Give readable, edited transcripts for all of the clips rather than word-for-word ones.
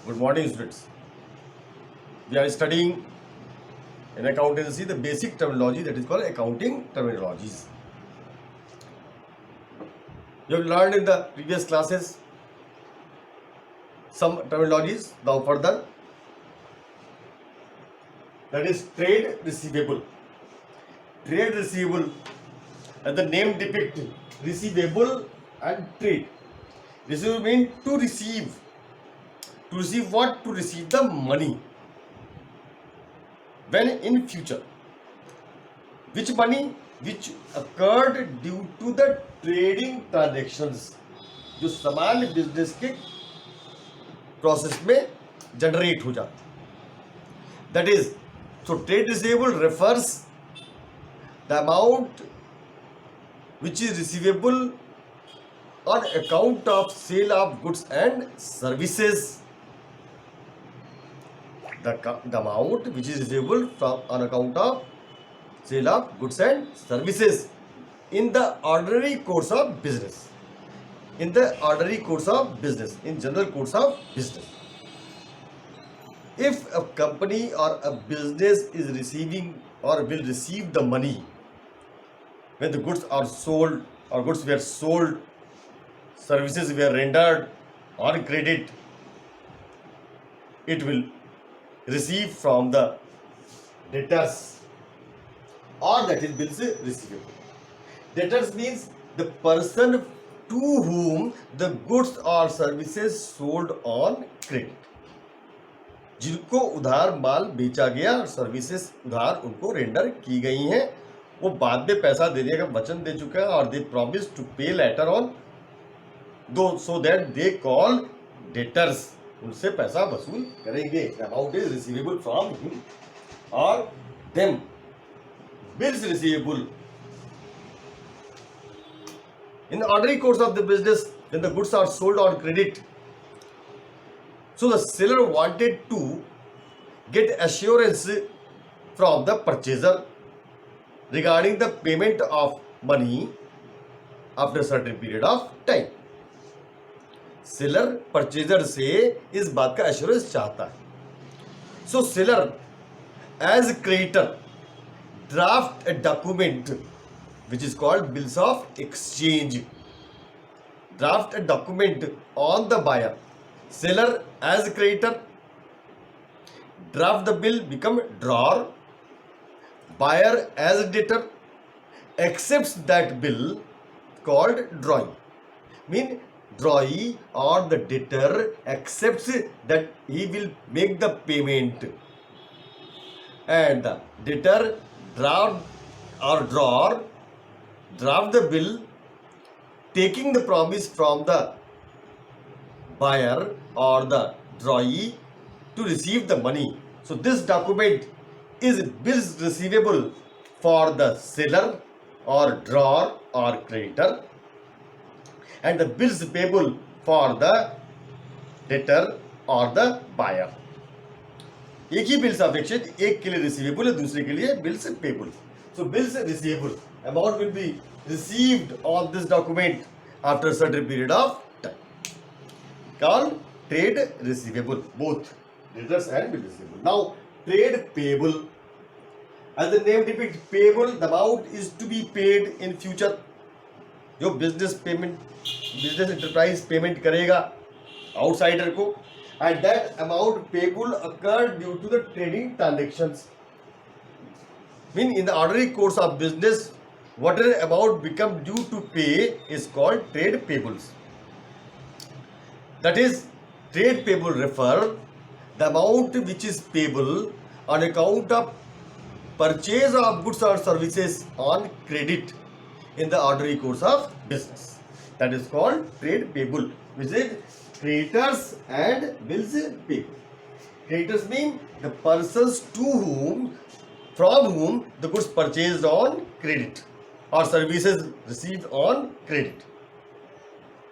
Good morning, students. We are studying in accountancy the basic terminology that is called accounting terminologies. You have learned in the previous classes some terminologies. Now further, that is trade receivable. Trade receivable, as the name depicts, receivable and trade. Receivable means to receive. To receive what? To receive the money. When in future. Which money? Which occurred due to the trading transactions. जो समान business के process में generate हो जाता. That is, so trade receivable refers the amount which is receivable on account of sale of goods and services. The amount which is receivable from on account of sale of goods and services in the ordinary course of business. In the ordinary course of business, in general course of business. If a company or a business is receiving or will receive the money when the goods are sold or goods were sold, services were rendered on credit, it will receive from the debtors, or that is bills receivable. Debtors means the person to whom the goods or services sold on credit. जिनको उधार माल बेचा गया और services उधार उनको render की गई हैं, वो बाद में पैसा देने का वचन दे चुका है और they promise to pay later on दो, so that they call debtors. उनसे पैसा वसूल करेंगे. Amount is receivable from him और them. Bills receivable in the ordinary course of the business when the goods are sold on credit. So the seller wanted to get assurance from the purchaser regarding the payment of money after a certain period of time. Seller purchaser से इस बात का assurance चाहता है. So seller as creditor draft a document which is called bills of exchange. Draft a document on the buyer. Seller as creditor draft the bill, become drawer. Buyer as debtor accepts that bill, called drawing. Mean drawee or the debtor accepts that he will make the payment, and the debtor draft or drawer draft the bill taking the promise from the buyer or the drawee to receive the money. So this document is bills receivable for the seller or drawer or creditor, and the bills payable for the debtor or the buyer. एक ही bills अपेक्षित, एक के लिए receivable है, दूसरे के लिए bills payable. So bills receivable amount will be received on this document after a certain period of time, called trade receivable, both debtors and bill receivable. Now trade payable, as the name depicts, payable, the amount is to be paid in future. जो business enterprise payment करेगा outsider को, and that amount payable occurred due to the trading transactions. Mean in the ordinary course of business, whatever amount become due to pay is called trade payables. That is, trade payable refer the amount which is payable on account of purchase of goods or services on credit in the ordinary course of business. That is called trade payable, which is creditors and bills payable. Creditors mean the persons from whom the goods purchased on credit or services received on credit.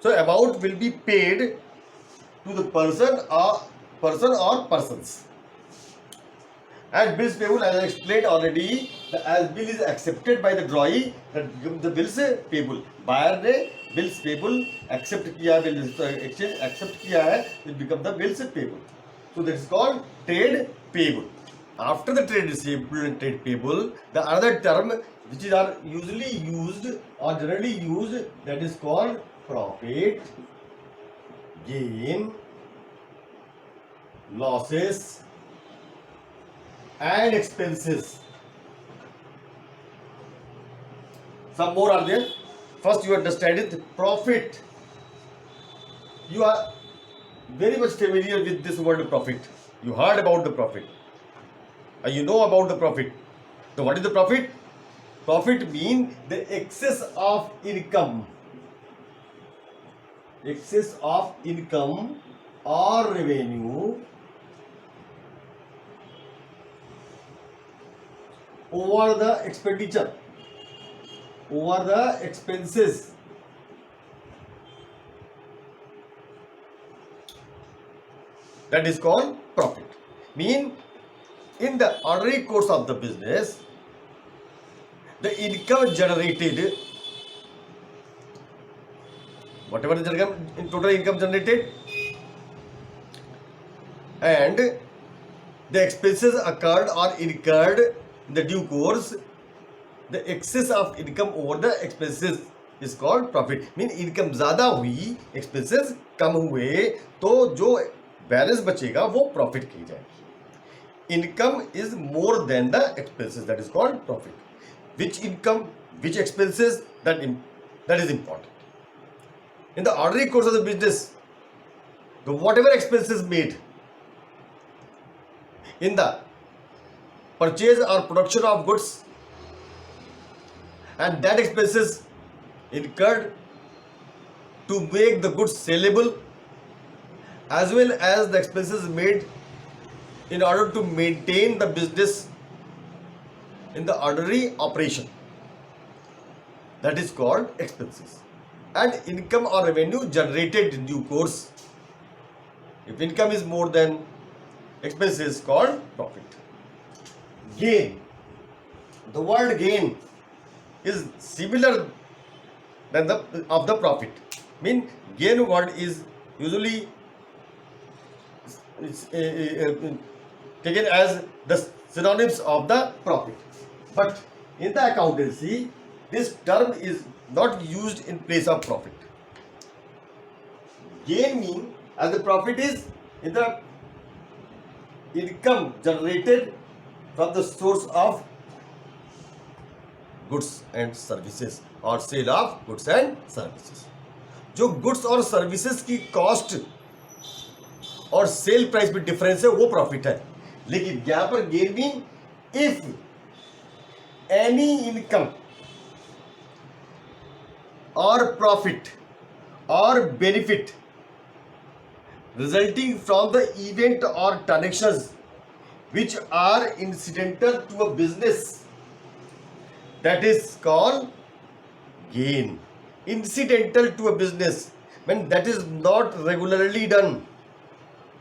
So amount will be paid to the person or persons. And bills payable, as I explained already, as bill is accepted by the drawee, the bills payable. Buyer ने bills payable accept किया, bill exchange accept किया है, it become the bills payable. So that is called trade payable. After the trade receivable and trade payable, the another term which is are usually used or generally used, that is called profit, gain, losses and expenses. Some more are there. First you understand it, profit. You are very much familiar with this word profit. You heard about the profit. You know about the profit. So what is the profit? Profit means the excess of income. Excess of income or revenue over the expenditure, over the expenses. That is called profit. Mean in the ordinary course of the business, the income generated, whatever is the total income generated, and the expenses occurred or incurred in the due course, the excess of income over the expenses is called profit. Mean income ज़्यादा हुई, expenses कम हुए, तो जो balance बचेगा वो profit की जाएगी. Income is more than the expenses, that is called profit. Which income, which expenses, that is important. In the ordinary course of the business, the whatever expenses made in the purchase or production of goods, and that expenses incurred to make the goods sellable, as well as the expenses made in order to maintain the business in the ordinary operation, that is called expenses. And income or revenue generated in due course, if income is more than expenses, called profit. Gain, the word gain is similar than the of the profit. Mean gain word is usually taken as the synonyms of the profit, but in the accountancy this term is not used in place of profit. Gain mean as the profit is in the income generated from the source of goods and services और sale of goods and services. जो goods और services की cost और sale price में difference है वो profit है. लेकिन यहां पर gain mean if any income और प्रॉफिट और benefit resulting from the event or transactions which are incidental to a business, that is called gain. Incidental to a business, when that is not regularly done,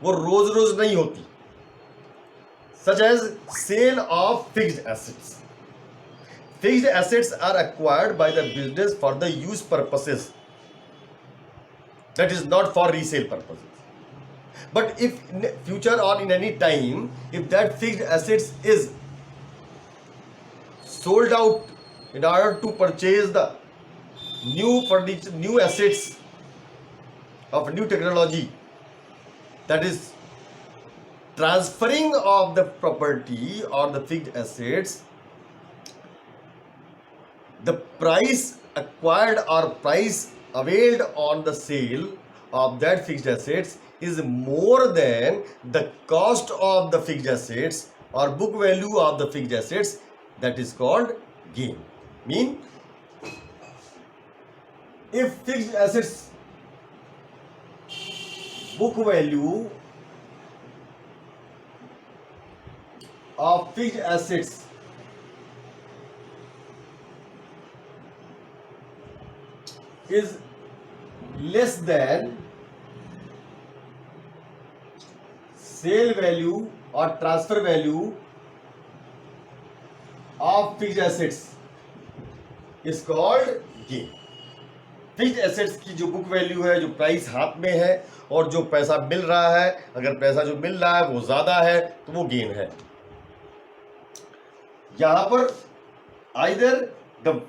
वो रोज रोज नहीं होती. Such as sale of fixed assets. Fixed assets are acquired by the business for the use purposes, that is not for resale purposes. But if in future or in any time, if that fixed assets is sold out in order to purchase the new furniture, new assets of new technology, that is transferring of the property or the fixed assets, the price acquired or price availed on the sale of that fixed assets is more than the cost of the fixed assets or book value of the fixed assets, that is called gain. Mean if fixed assets book value of fixed assets is less than sale value or transfer value of fixed assets, is called gain. Fixed assets की जो book value है, जो price हाथ में है, और जो पैसा मिल रहा है, अगर पैसा जो मिल रहा है वो ज्यादा है तो वो गेन है। यहां पर either the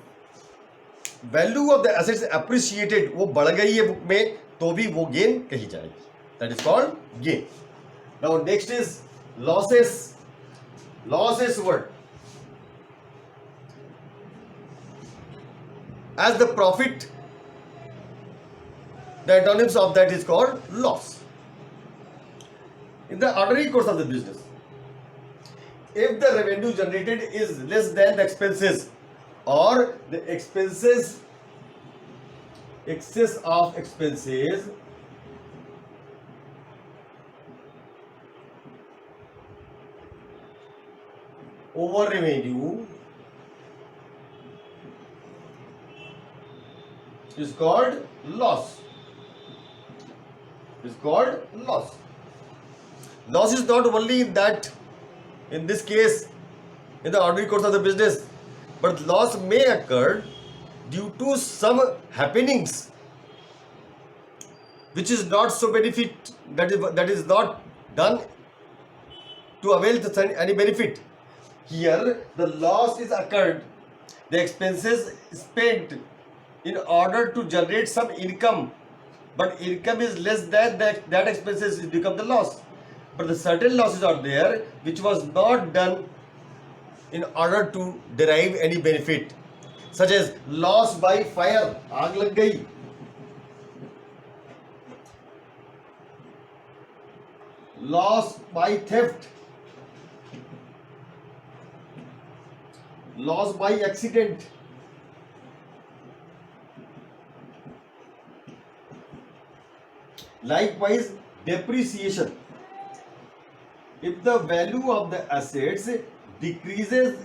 value of the assets appreciated, वो बढ़ गई है बुक में, तो भी वो गेन कही जाएगी, that is called gain. Now next is losses. Losses word as the profit, the antonyms of that is called loss. In the ordinary course of the business, if the revenue generated is less than the expenses, or the expenses excess of expenses, over revenue is called loss. Is called loss. Loss is not only in that, in this case, in the ordinary course of the business, but loss may occur due to some happenings which is not so benefit, that is not done to avail any benefit. Here the loss is occurred, the expenses spent in order to generate some income, but income is less than that expenses become the loss. But the certain losses are there which was not done in order to derive any benefit, such as loss by fire, आग लग गई, loss by theft, loss by accident, likewise depreciation. If the value of the assets decreases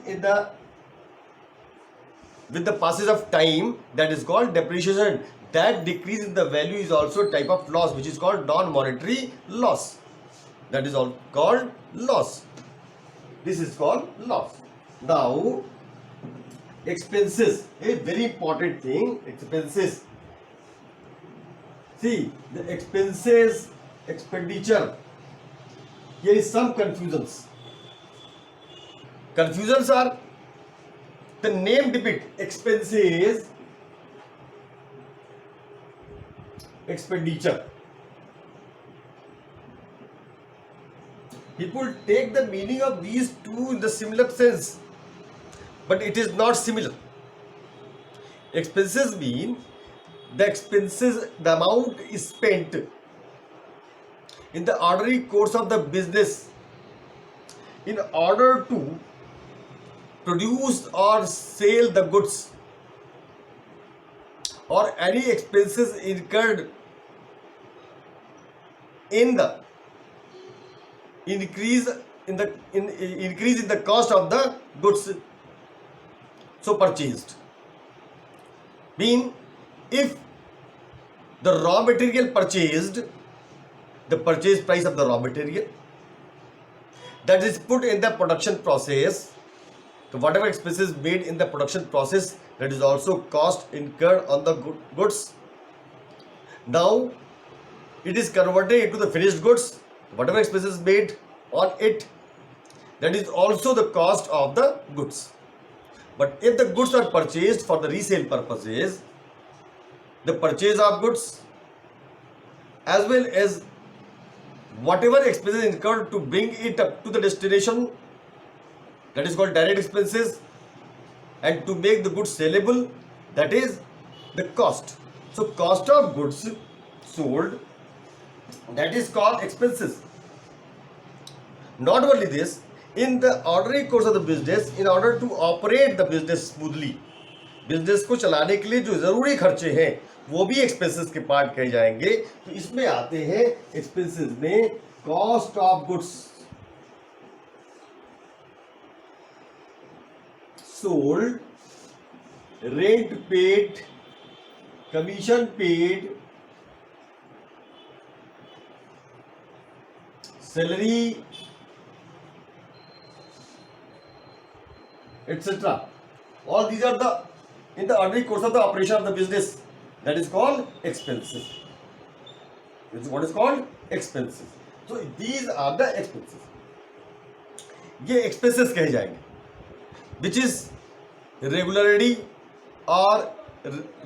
with the passage of time, that is called depreciation. That decrease in the value is also a type of loss, which is called non-monetary loss. That is all called loss. This is called loss. Now, expenses, a very important thing. Expenses. See, the expenses, expenditure. Here is some confusions. Confusions are, the name depict expenses, expenditure. People take the meaning of these two in the similar sense, but it is not similar. Expenses mean the expenses, the amount is spent in the ordinary course of the business in order to produce or sell the goods, or any expenses incurred in the increase in the cost of the goods so purchased. Mean, if the raw material purchased, the purchase price of the raw material that is put in the production process, so whatever expenses made in the production process, that is also cost incurred on the goods. Now it is converted into the finished goods, whatever expenses made on it, that is also the cost of the goods. But if the goods are purchased for the resale purposes, the purchase of goods as well as whatever expenses incurred to bring it up to the destination, that is called direct expenses, and to make the goods sellable, that is the cost. So cost of goods sold, that is called expenses. Not only this, in the ordinary course of the business, in order to operate the business smoothly, business को चलाने के लिए जो जरूरी खर्चे हैं वो भी एक्सपेंसेस के पार्ट कहे जाएंगे. तो इसमें आते हैं एक्सपेंसेस में cost of goods sold, rent paid, commission paid, salary, etc. All these are the in the ordinary course of the operation of the business. That is called expenses. This is what is called expenses. So these are the expenses. ये expenses कहे जाएंगे, which is regularly or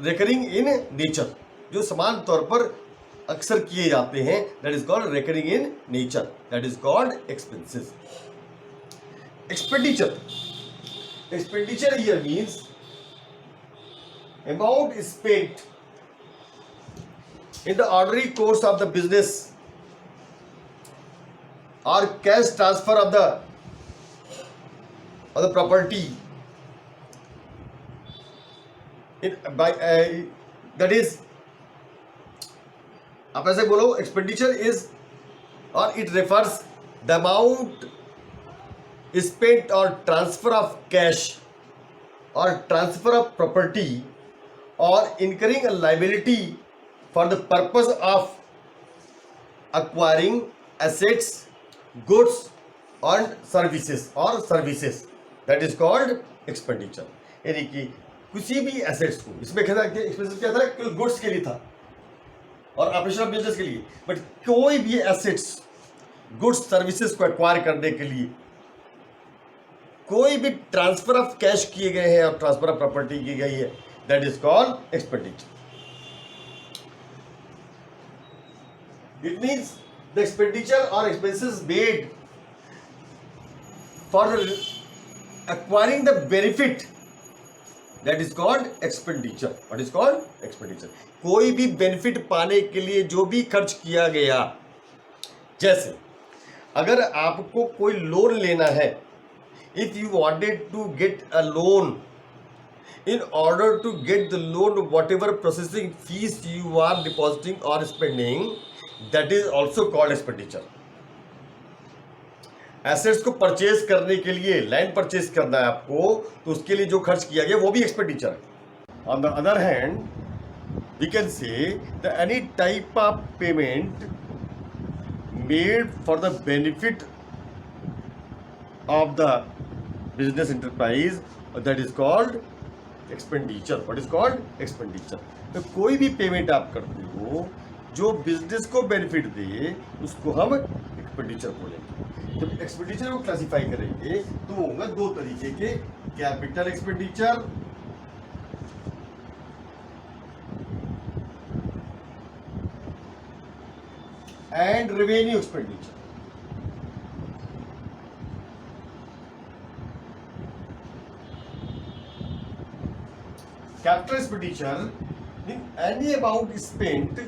recurring in nature, जो समान तौर पर अक्सर किए जाते हैं. That is called recurring in nature. That is called expenses. Expenditure. Expenditure here means amount is spent in the ordinary course of the business or cash transfer of the property that is, आप ऐसे बोलो, expenditure is, or it refers the amount spent or transfer of cash or transfer of property or incurring a liability for the purpose of acquiring assets, goods and services that is called expenditure. यानी कि किसी भी assets को, इसमें क्या था, expenses क्या था, कुछ goods के लिए था और ऑपरेशन ऑफ बिजनेस के लिए, बट कोई भी assets, goods, services को acquire करने के लिए कोई भी ट्रांसफर ऑफ कैश किए गए हैं और ट्रांसफर ऑफ प्रॉपर्टी की गई है, that is called expenditure. It means the expenditure और expenses made for acquiring the benefit, that is called expenditure. What is called expenditure? कोई भी बेनिफिट पाने के लिए जो भी खर्च किया गया, जैसे अगर आपको कोई लोन लेना है, if you wanted to get a loan, in order to get the loan, whatever processing fees you are depositing or spending, that is also called expenditure. Assets को परचेज करने के लिए, लैंड परचेज करना है आपको, तो उसके लिए जो खर्च किया गया वो भी एक्सपेंडिचर है. On the other hand we can say the any type of payment made for the benefit of the business enterprise, that is called expenditure. What is called expenditure. तो कोई भी पेमेंट आप करते हो जो बिजनेस को benefit दे, उसको हम एक्सपेंडिचर बोलेंगे. जब एक्सपेंडिचर को क्लासिफाई करेंगे तो होंगे दो तरीके के, capital expenditure and revenue expenditure. Capital expenditure means any amount spent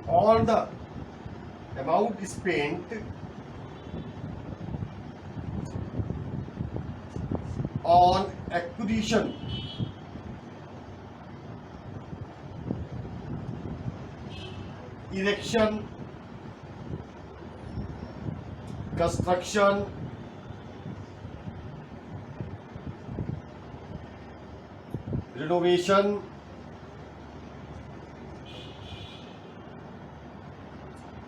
on the amount spent on acquisition, erection, construction, renovation,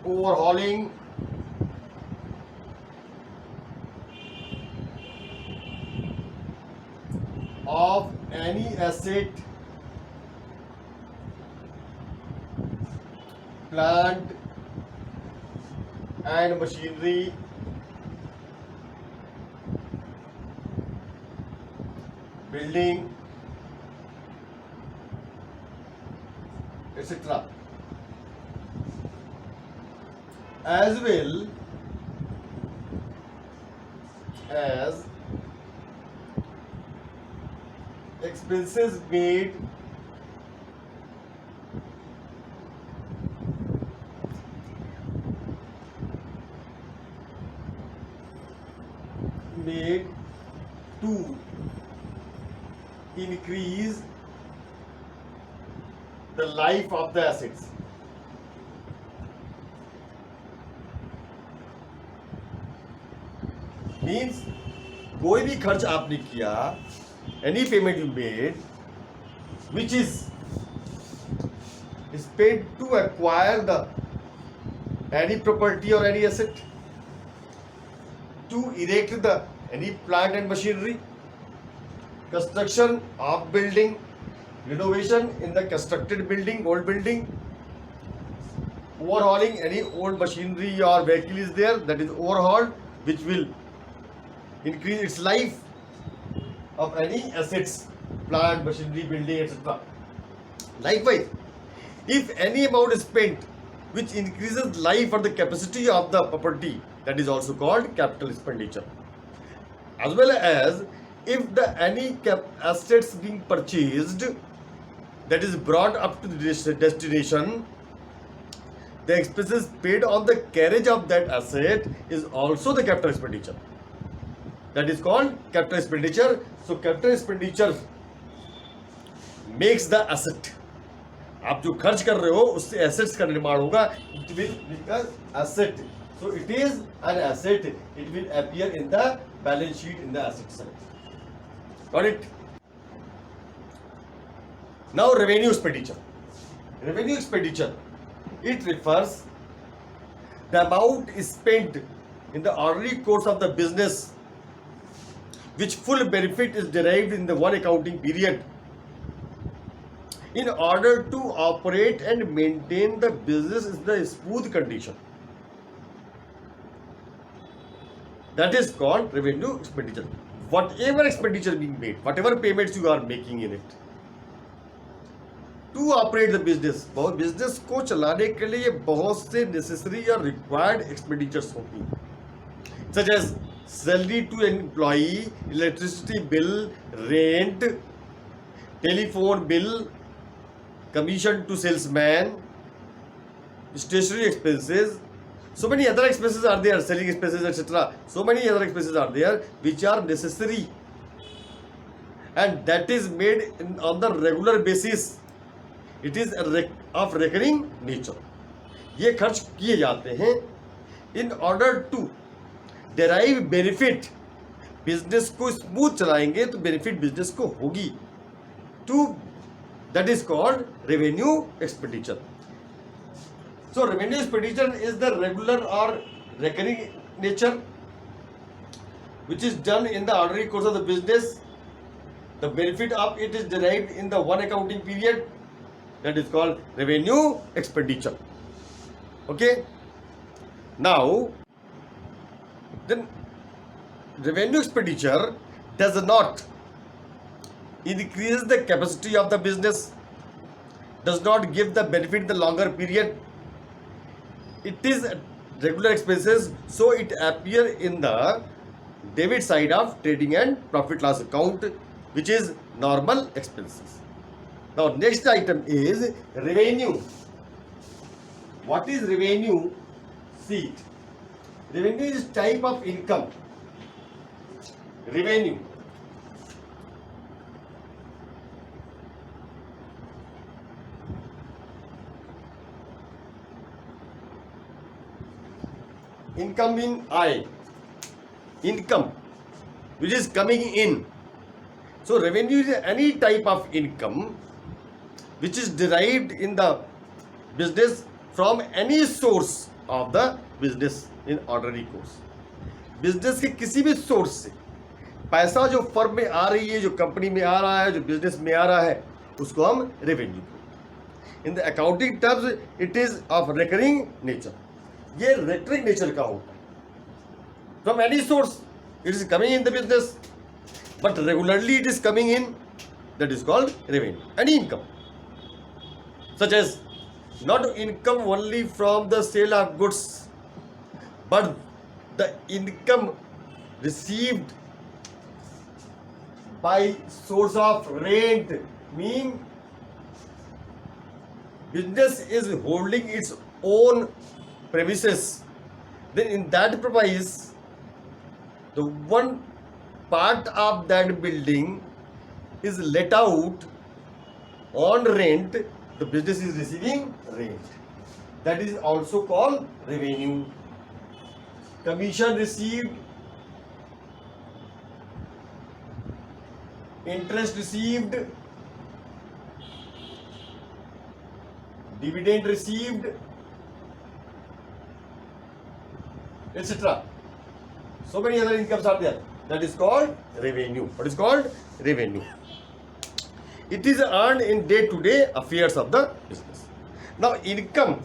overhauling, of any asset, plant and machinery, building, etc. as well as expenses made to increase the life of the assets. Means कोई भी खर्च आपने किया, any payment you made which is spent to acquire the any property or any asset, to erect the any plant and machinery, construction of building, renovation in the constructed building, old building, overhauling any old machinery or vehicle is there, that is overhauled, which will increase its life of any assets, plant, machinery, building, etc. Likewise, if any amount is spent which increases life or the capacity of the property, that is also called capital expenditure. As well as if the any assets being purchased, that is brought up to the destination, the expenses paid on the carriage of that asset is also the capital expenditure. That is called capital expenditure. So capital expenditure makes the asset. आप जो खर्च कर रहे हो उससे assets का निर्माण होगा. It will become asset. So it is an asset. It will appear in the balance sheet in the asset side. Got it? Now revenue expenditure. Revenue expenditure. It refers the amount is spent in the ordinary course of the business, which full benefit is derived in the one accounting period, in order to operate and maintain the business in the smooth condition. That is called revenue expenditure. Whatever expenditure being made, whatever payments you are making in it, to operate the business, बहुत business को चलाने के लिए बहुत से necessary या required expenditures होती हैं, such as salary to employee, electricity bill, rent, telephone bill, commission to salesman, stationery expenses. So many other expenses are there, selling expenses, etc. So many other expenses are there which are necessary, and that is made on the regular basis. It is of recurring nature. ये खर्च किए जाते हैं in order to derive benefit. Business को smooth चलाएंगे तो benefit business को होगी. To that is called revenue expenditure. So revenue expenditure is the regular or recurring nature which is done in the ordinary course of the business. The benefit of it is derived in the one accounting period. That is called revenue expenditure. Okay. Now, then revenue expenditure does not increase the capacity of the business, does not give the benefit in the longer period. It is regular expenses, so it appear in the debit side of trading and profit loss account, which is normal expenses. Now next item is revenue. What is revenue? See, revenue is type of income. Revenue. Income in I. Income which is coming in. So revenue is any type of income which is derived in the business from any source of the business in ordinary course. Business के किसी भी source से पैसा जो firm में आ रही है, जो कंपनी में आ रहा है, जो बिजनेस में आ रहा है, उसको हम revenue. In the accounting terms it is of recurring nature. ये रिकरिंग नेचर का होता है. From any source it is coming in the business, but regularly it is coming in, that is called revenue. Any income such as not income only from the sale of goods, but the income received by source of rent. Mean business is holding its own premises, then in that premise the one part of that building is let out on rent. The business is receiving rent. That is also called revenue. Commission received, interest received, dividend received, etc. So many other incomes are there. That is called revenue. What is called revenue? It is earned in day-to-day affairs of the business. Now income,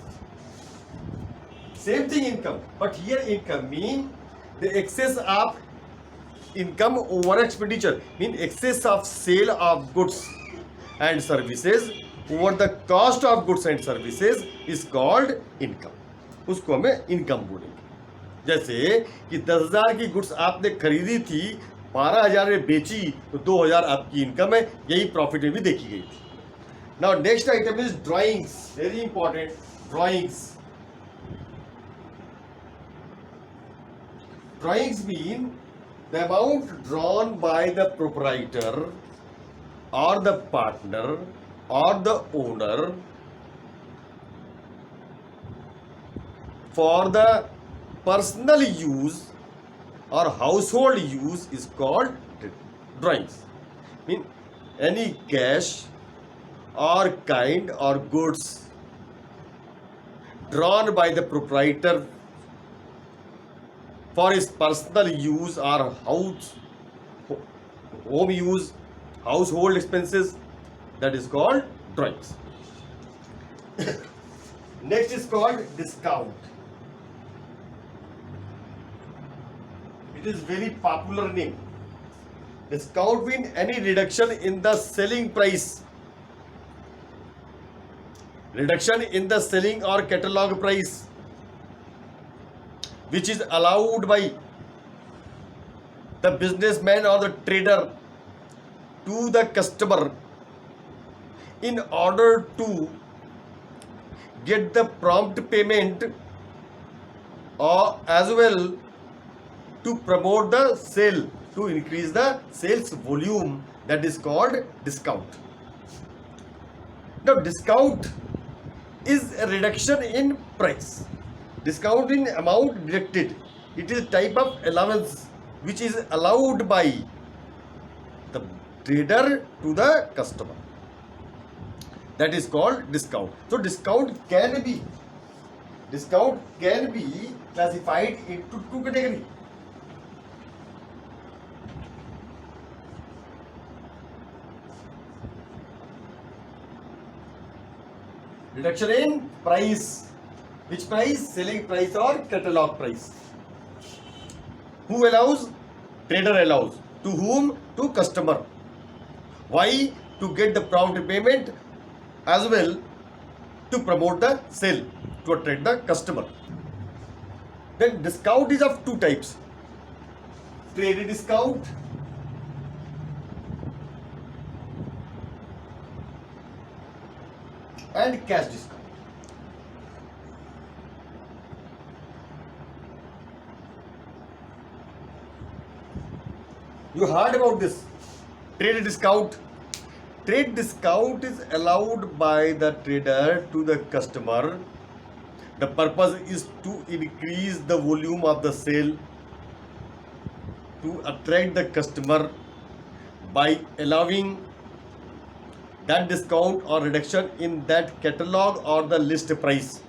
same thing income, but here income mean the excess of income over expenditure, mean excess of sale of goods and services over the cost of goods and services is called income. उसको हमें income बोलेंगे। जैसे कि 10,000 की goods आपने खरीदी थी, 12,000 में बेची, तो 2,000 आपकी इनकम है, यही प्रॉफिट में भी देखी गई थी। Now next item is drawings, very important, drawings. Drawings mean the amount drawn by the proprietor or the partner or the owner for the personal use or household use is called drawings. Mean any cash or kind or goods drawn by the proprietor for his personal use or home use, household expenses, that is called drawings. Next is called discount. It is very popular name. Discount means any reduction in the selling price, reduction in the selling or catalog price, which is allowed by the businessman or the trader to the customer in order to get the prompt payment or as well to promote the sale, to increase the sales volume, that is called discount. Now discount is a reduction in price. Discount in amount deducted. It is a type of allowance which is allowed by the trader to the customer. That is called discount. So discount can be classified into two categories. Reduction in price. Which price? Selling price or catalog price. Who allows? Trader allows. To whom? To customer. Why? To get the prompt payment as well to promote the sale, to attract the customer. Then discount is of two types. Trade discount and cash discount. You heard about this trade discount. Trade discount is allowed by the trader to the customer. The purpose is to increase the volume of the sale, to attract the customer by allowing that discount or reduction in that catalog or the list price.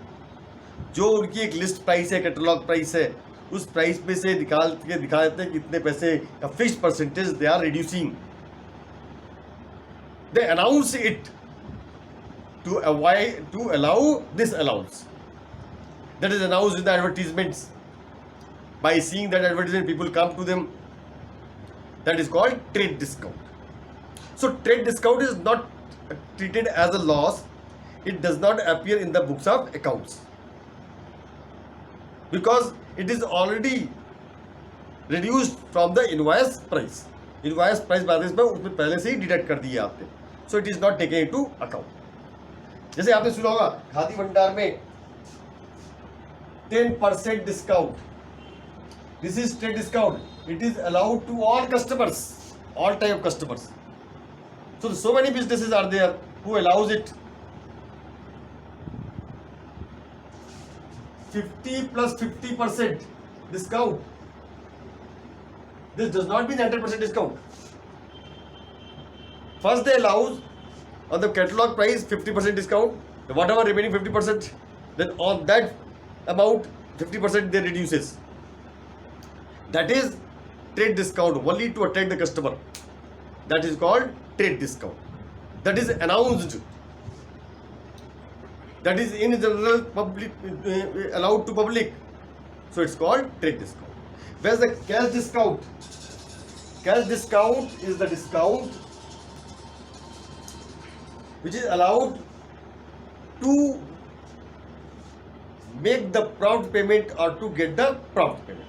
जो उनकी एक list price है, catalogue price है, उस price में से निकाल के दिखा देते हैं कितने पैसे का fix percentage they are reducing. They announce it to allow this allowance. That is announced in the advertisements. By seeing that advertisement, people come to them. That is called trade discount. So trade discount is not treated as a loss. It does not appear in the books of accounts because it is already reduced from the invoice price. Invoice price बारिश में उसमें पहले से ही deduct कर दिया आपने. So it is not taken into account. जैसे आपने सुना होगा खादी भंडार में 10% discount. This is trade discount. It is allowed to all customers, all type of customers. So many businesses are there who allows it. 50 plus 50% discount. This does not mean 100% discount. First they allows on the catalog price 50% discount. Whatever remaining 50%, then on that amount 50% they reduces. That is trade discount only to attract the customer. That is called trade discount. that is announced, that is in general public, allowed to public, so it's called trade discount. Whereas the cash discount is the discount which is allowed to make the prompt payment or to get the prompt payment.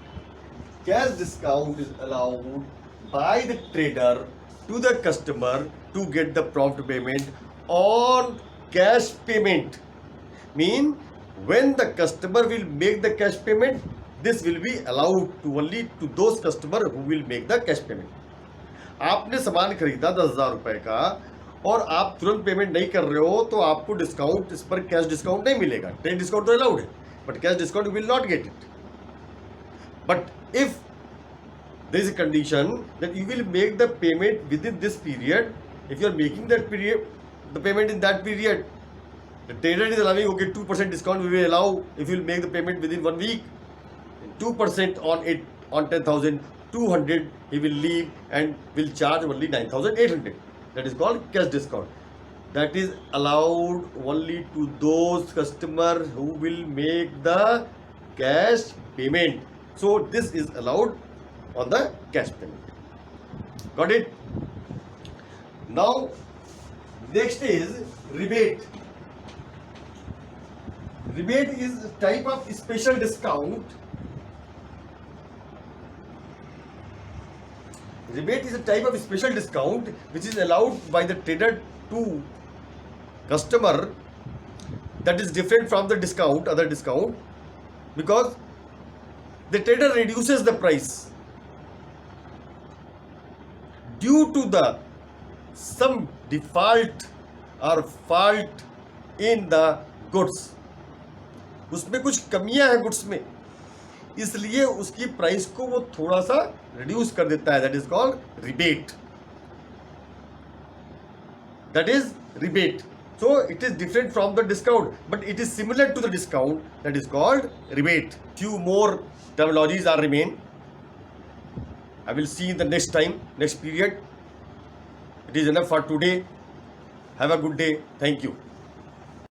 Cash discount is allowed by the trader to the customer to get the prompt payment on cash payment. Mean when the customer will make the cash payment, this will be allowed to only to those customer who will make the cash payment. आपने सामान खरीदा 10,000 रुपए का और आप तुरंत payment नहीं कर रहे हो, तो आपको डिस्काउंट, इस पर कैश डिस्काउंट नहीं मिलेगा. ट्रेड डिस्काउंट तो अलाउड है, but cash discount you will not get it. But if there is a condition that you will make the payment within this period, if you are making that period, the payment in that period, the trader is allowing, okay, 2% discount we will allow if you will make the payment within 1 week, 2% on it, on 10,000, 200 he will leave and will charge only 9,800. That is called cash discount. That is allowed only to those customers who will make the cash payment. So this is allowed on the cash payment. Got it? Now next is rebate. Rebate is a type of special discount. Rebate is a type of special discount which is allowed by the trader to customer, that is different from the discount, other discount, because the trader reduces the price due to the some default or fault in the goods. उसमें कुछ कमियां हैं goods में, इसलिए उसकी price को वो थोड़ा सा रिड्यूस कर देता है. That is called rebate. That is rebate. So it is different from the discount, but it is similar to the discount. That is called rebate. Few more terminologies are remain. I will see in the next time, next period. It is enough for today. Have a good day. Thank you.